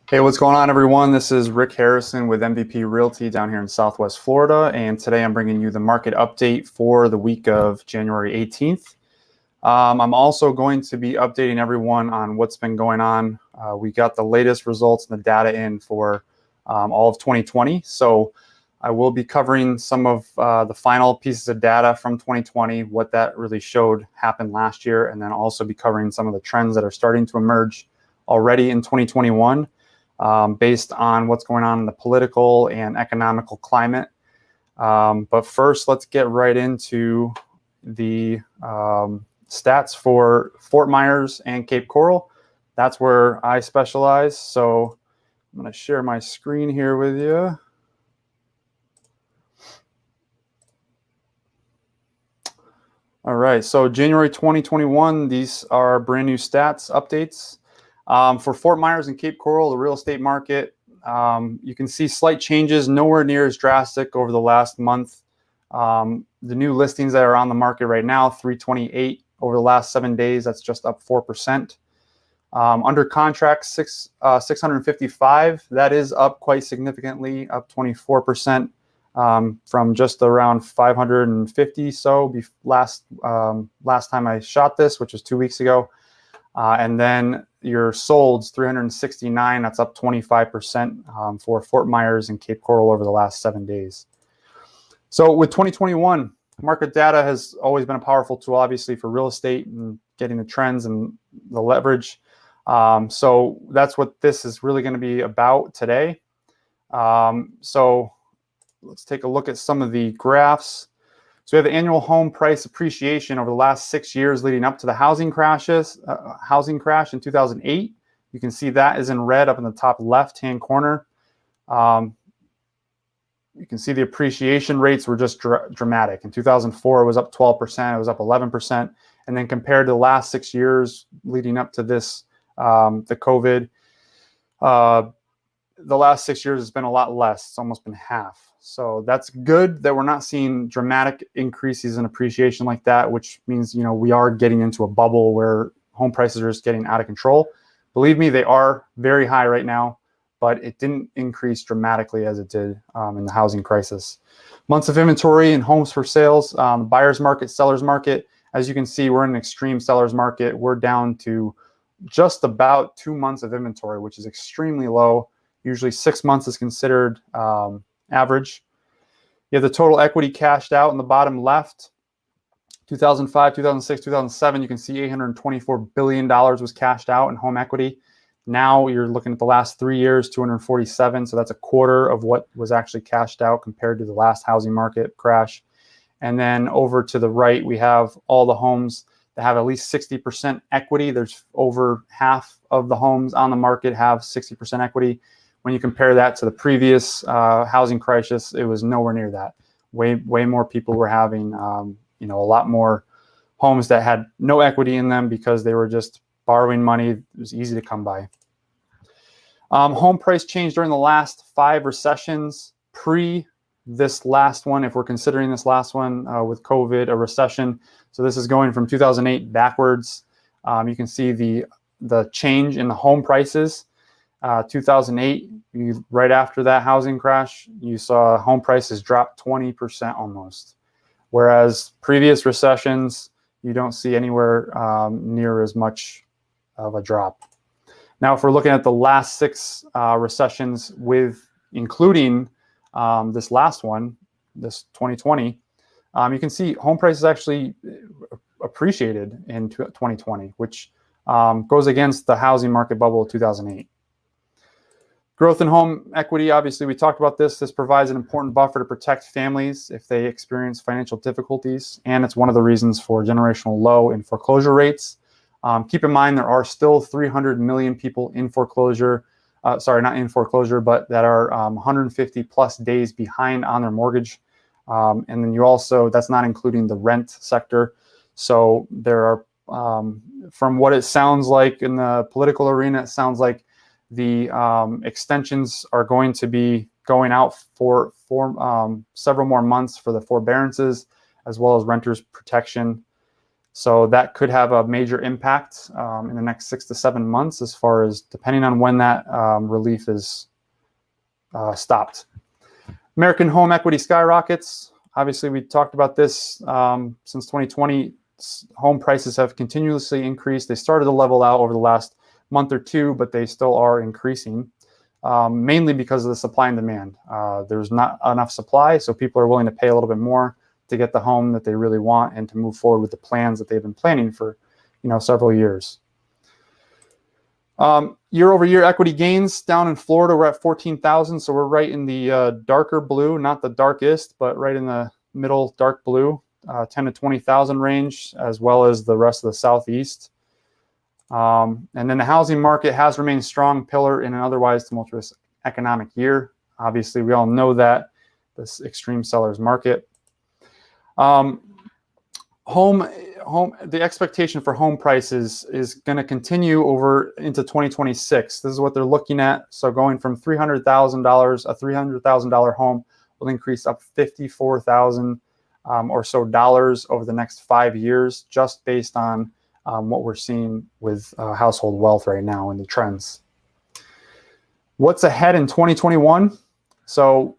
Hey, what's going on, everyone? This is Rick Harrison with MVP Realty down here in Southwest Florida, and today I'm bringing you the market update for the week of January 18th. I'm also going to be updating everyone on what's been going on. We got the latest results and the data in for all of 2020, so I will be covering some of the final pieces of data from 2020, what that really showed happened last year, and then also be covering some of the trends that are starting to emerge already in 2021. Based on what's going on in the political and economical climate. But first, let's get right into the stats for Fort Myers and Cape Coral. That's where I specialize. So I'm going to share my screen here with you. All right, so January 2021, these are brand new stats updates. For Fort Myers and Cape Coral, the real estate market, you can see slight changes, nowhere near as drastic over the last month. The new listings that are on the market right now, 328 over the last 7 days, that's just up 4%. Under contract, 655, that is up quite significantly, up 24%. From just around 550 so last time I shot this, which was 2 weeks ago. And then your solds, 369, that's up 25% for Fort Myers and Cape Coral over the last 7 days. So with 2021, market data has always been a powerful tool, obviously, for real estate and getting the trends and the leverage. So that's what this is really going to be about today. So let's take a look at some of the graphs. So we have the annual home price appreciation over the last 6 years leading up to the housing crash in 2008. You can see that is in red up in the top left-hand corner. You can see the appreciation rates were just dramatic. In 2004, it was up 12%. It was up 11%. And then compared to the last 6 years leading up to this, the COVID, the last 6 years has been a lot less. It's almost been half. So that's good that we're not seeing dramatic increases in appreciation like that, which means, you know, we are getting into a bubble where home prices are just getting out of control. Believe me, they are very high right now, but it didn't increase dramatically as it did in the housing crisis. Months of inventory and homes for sales, buyer's market, seller's market. As you can see, we're in an extreme seller's market. We're down to just about 2 months of inventory, which is extremely low. Usually 6 months is considered average. You have the total equity cashed out in the bottom left. 2005, 2006, 2007, you can see $824 billion was cashed out in home equity. Now you're looking at the last 3 years, 247. So that's a quarter of what was actually cashed out compared to the last housing market crash. And then over to the right, we have all the homes that have at least 60% equity. There's over half of the homes on the market have 60% equity. When you compare that to the previous housing crisis, it was nowhere near that. Way more people were having, a lot more homes that had no equity in them because they were just borrowing money. It was easy to come by. Home price change during the last 5 recessions, pre this last one, if we're considering this last one with COVID, a recession. So this is going from 2008 backwards. You can see the change in the home prices. 2008, right after that housing crash, you saw home prices drop 20% almost. Whereas previous recessions, you don't see anywhere near as much of a drop. Now, if we're looking at the last 6 recessions including this last one, this 2020, you can see home prices actually appreciated in 2020, which goes against the housing market bubble of 2008. Growth in home equity, obviously, we talked about this. This provides an important buffer to protect families if they experience financial difficulties, and it's one of the reasons for generational low in foreclosure rates. Keep in mind, there are still 300 million people in foreclosure, not in foreclosure, but that are 150 plus days behind on their mortgage. And then that's not including the rent sector. So there are, from what it sounds like in the political arena, it sounds like the extensions are going to be going out for several more months for the forbearances, as well as renters protection. So that could have a major impact in the next 6 to 7 months, as far as depending on when that relief is stopped. American home equity skyrockets. Obviously, we talked about this since 2020. Home prices have continuously increased. They started to level out over the last month or two, but they still are increasing, mainly because of the supply and demand. There's not enough supply, so people are willing to pay a little bit more to get the home that they really want and to move forward with the plans that they've been planning for, several years. Year over year equity gains down in Florida, we're at 14,000. So we're right in the darker blue, not the darkest, but right in the middle dark blue, 10 to 20,000 range, as well as the rest of the Southeast. And then the housing market has remained strong pillar in an otherwise tumultuous economic year. Obviously, we all know that, this extreme seller's market. The expectation for home prices is going to continue over into 2026. This is what they're looking at. So going from $300,000, a $300,000 home will increase up $54,000 or so dollars over the next 5 years, just based on what we're seeing with household wealth right now and the trends. What's ahead in 2021? So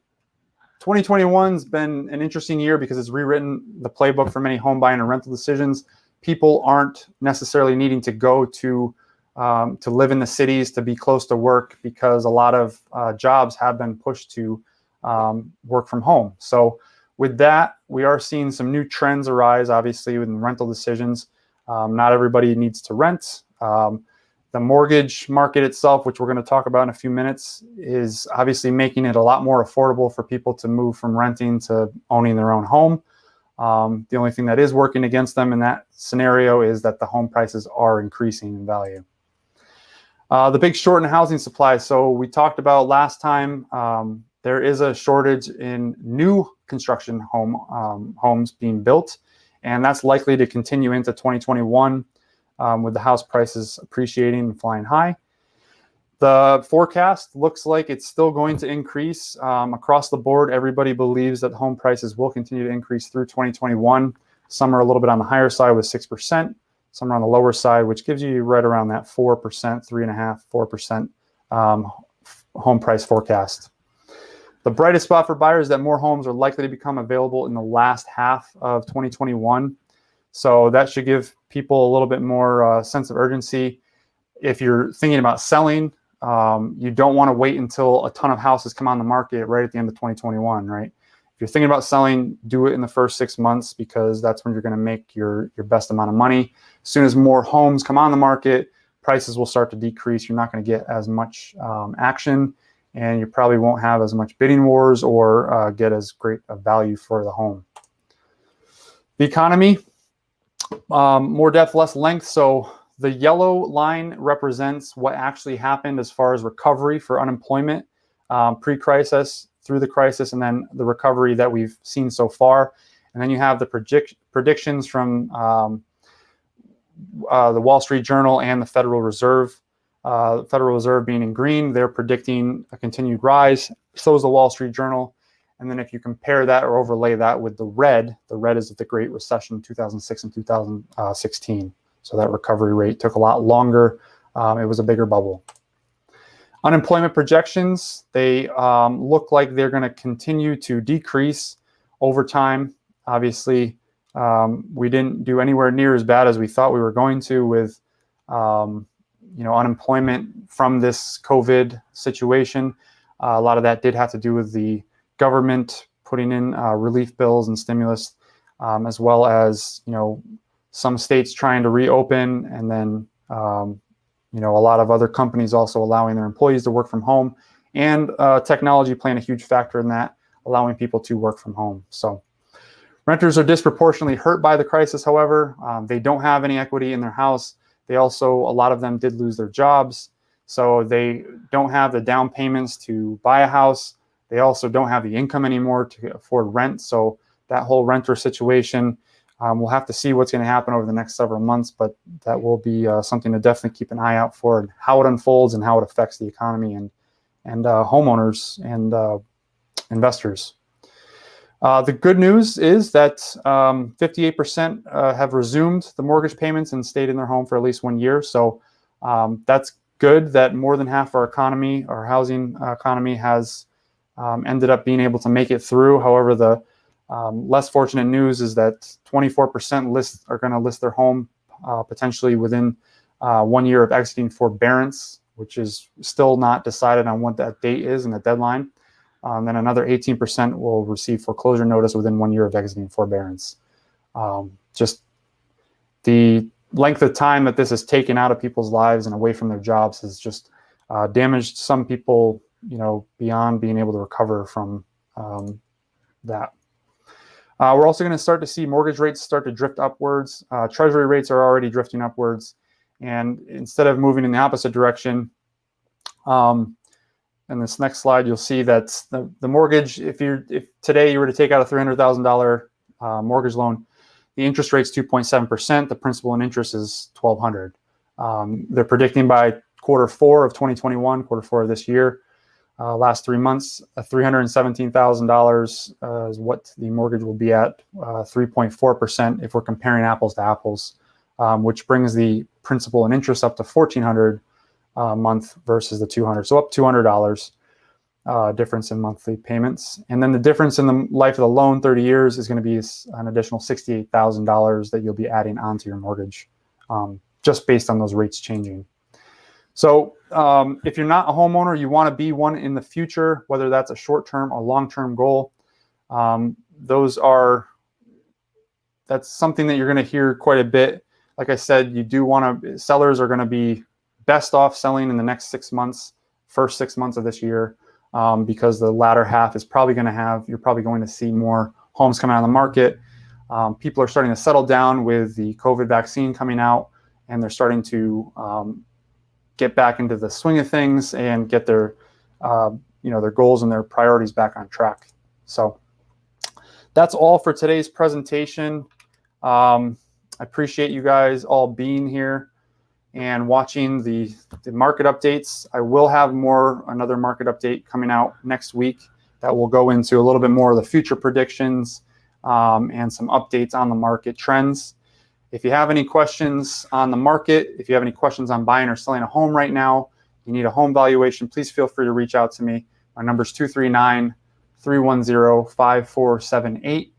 2021's been an interesting year because it's rewritten the playbook for many home buying and rental decisions. People aren't necessarily needing to go to live in the cities, to be close to work, because a lot of jobs have been pushed to work from home. So with that, we are seeing some new trends arise, obviously, with rental decisions. Not everybody needs to rent. The mortgage market itself, which we're going to talk about in a few minutes, is obviously making it a lot more affordable for people to move from renting to owning their own home. The only thing that is working against them in that scenario is that the home prices are increasing in value. The big short in housing supply. So we talked about last time, there is a shortage in new construction homes being built, and that's likely to continue into 2021. With the house prices appreciating and flying high. The forecast looks like it's still going to increase across the board. Everybody believes that home prices will continue to increase through 2021. Some are a little bit on the higher side with 6%. Some are on the lower side, which gives you right around that 4%, 3.5%, 4% home price forecast. The brightest spot for buyers is that more homes are likely to become available in the last half of 2021. So that should give people a little bit more sense of urgency. If you're thinking about selling, you don't want to wait until a ton of houses come on the market right at the end of 2021, right? If you're thinking about selling, do it in the first 6 months, because that's when you're going to make your best amount of money. As soon as more homes come on the market, prices will start to decrease. You're not going to get as much action, and you probably won't have as much bidding wars or get as great a value for the home. The economy. More depth, less length. So the yellow line represents what actually happened as far as recovery for unemployment pre-crisis, through the crisis, and then the recovery that we've seen so far. And then you have the predictions from the Wall Street Journal and the Federal Reserve. The Federal Reserve being in green, they're predicting a continued rise. So is the Wall Street Journal. And then if you compare that or overlay that with the red is the Great Recession, 2006 and 2016. So that recovery rate took a lot longer. It was a bigger bubble. Unemployment projections, they look like they're going to continue to decrease over time. Obviously, we didn't do anywhere near as bad as we thought we were going to with unemployment from this COVID situation. A lot of that did have to do with the government putting in relief bills and stimulus, as well as some states trying to reopen, and then a lot of other companies also allowing their employees to work from home, and technology playing a huge factor in that, allowing people to work from home. So renters are disproportionately hurt by the crisis. However, they don't have any equity in their house. They also, a lot of them did lose their jobs, so they don't have the down payments to buy a house. They also don't have the income anymore to afford rent. So that whole renter situation, we'll have to see what's going to happen over the next several months, but that will be something to definitely keep an eye out for, and how it unfolds and how it affects the economy and homeowners and investors. The good news is that 58% have resumed the mortgage payments and stayed in their home for at least 1 year. So that's good that more than half our economy, our housing economy, has ended up being able to make it through. However, the less fortunate news is that 24% are going to list their home potentially within 1 year of exiting forbearance, which is still not decided on what that date is and the deadline. Then another 18% will receive foreclosure notice within 1 year of exiting forbearance. Just the length of time that this has taken out of people's lives and away from their jobs has just damaged some people, beyond being able to recover from that. We're also going to start to see mortgage rates start to drift upwards. Treasury rates are already drifting upwards. And instead of moving in the opposite direction, in this next slide, you'll see that the mortgage, if today you were to take out a $300,000 mortgage loan, the interest rate's 2.7%. The principal and interest is $1,200. They're predicting by Q4 of 2021, Q4 of this year, last 3 months, $317,000 is what the mortgage will be at, 3.4% if we're comparing apples to apples, which brings the principal and interest up to $1,400 a month versus the $200. So up $200 difference in monthly payments. And then the difference in the life of the loan, 30 years, is going to be an additional $68,000 that you'll be adding onto your mortgage, just based on those rates changing. So if you're not a homeowner, you want to be one in the future, whether that's a short-term or long-term goal. That's something that you're going to hear quite a bit. Like I said, sellers are going to be best off selling in the next 6 months, first 6 months of this year, because the latter half is probably you're probably going to see more homes coming out on the market. People are starting to settle down with the COVID vaccine coming out, and they're starting to get back into the swing of things and get their goals and their priorities back on track. So that's all for today's presentation. I appreciate you guys all being here and watching the market updates. I will have another market update coming out next week that will go into a little bit more of the future predictions and some updates on the market trends. If you have any questions on the market, if you have any questions on buying or selling a home right now, you need a home valuation, please feel free to reach out to me. My number is 239-310-5478.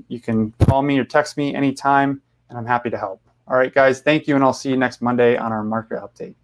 You can call me or text me anytime, and I'm happy to help. All right, guys, thank you, and I'll see you next Monday on our market update.